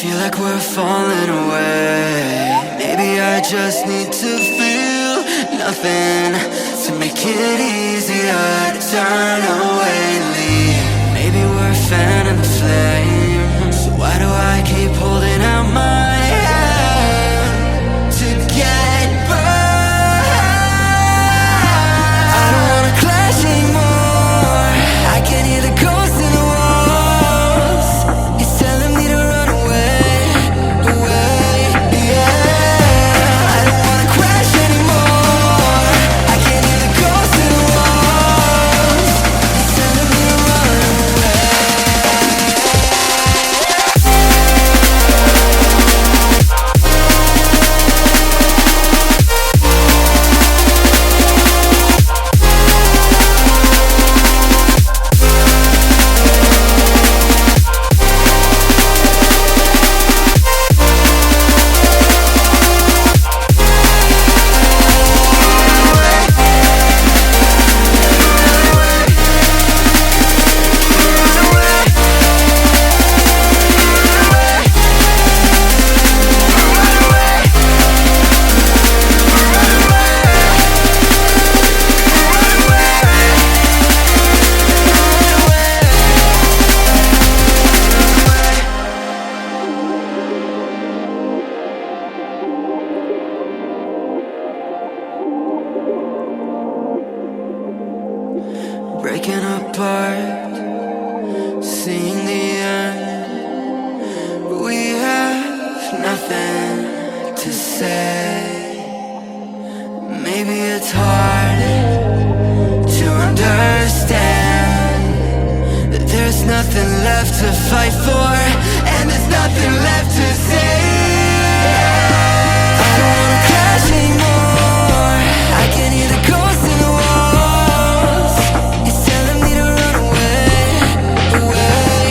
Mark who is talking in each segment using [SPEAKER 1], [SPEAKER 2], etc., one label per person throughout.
[SPEAKER 1] Feel like we're falling away. Maybe I just need to feel nothing to make it easier to turn away and leave. Maybe we're fanning the flame, so why do I keep holding out my hand to get burned? I don't wanna clash anymore. I can hear the ghosts in the walls. It's telling me to run away, away, yeah. I don't wanna crash anymore. I can hear the ghosts in the walls. It's telling me to run away. Breaking apart, seeing the end. We have nothing to say. Maybe it's hard to understand that there's nothing left to fight for, and there's nothing left to say. I don't wanna crash anymore. I can hear the ghosts in the walls. It's telling me to run away, away,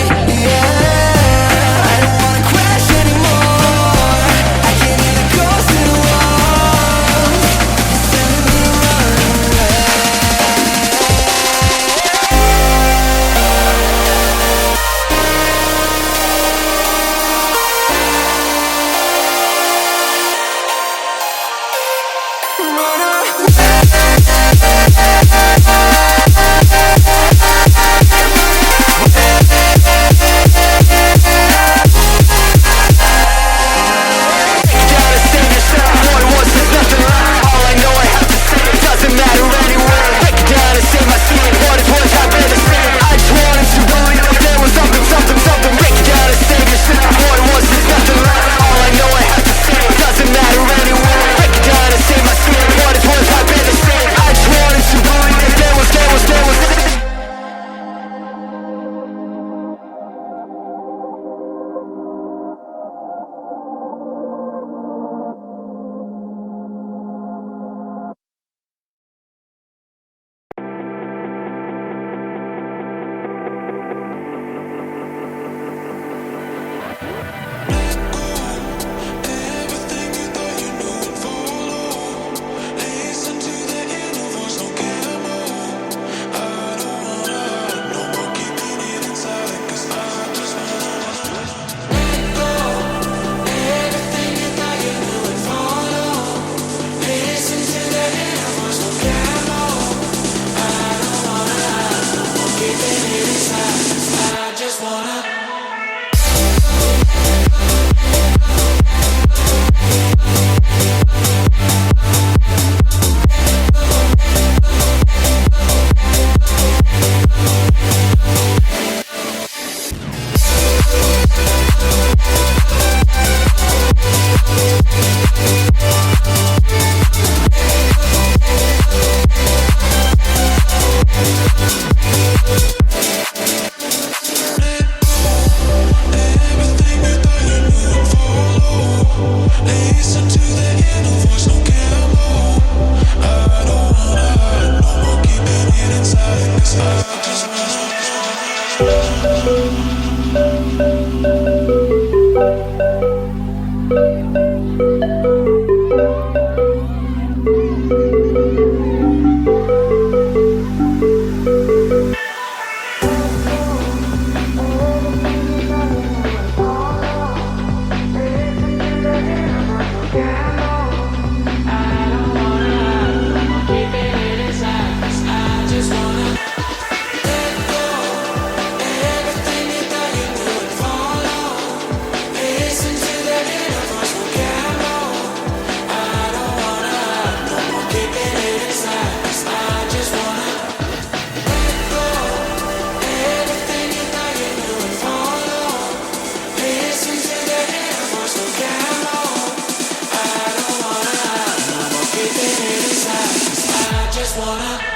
[SPEAKER 1] yeah. I don't wanna crash anymore. I can hear the ghosts in the walls. It's telling me to run away. water.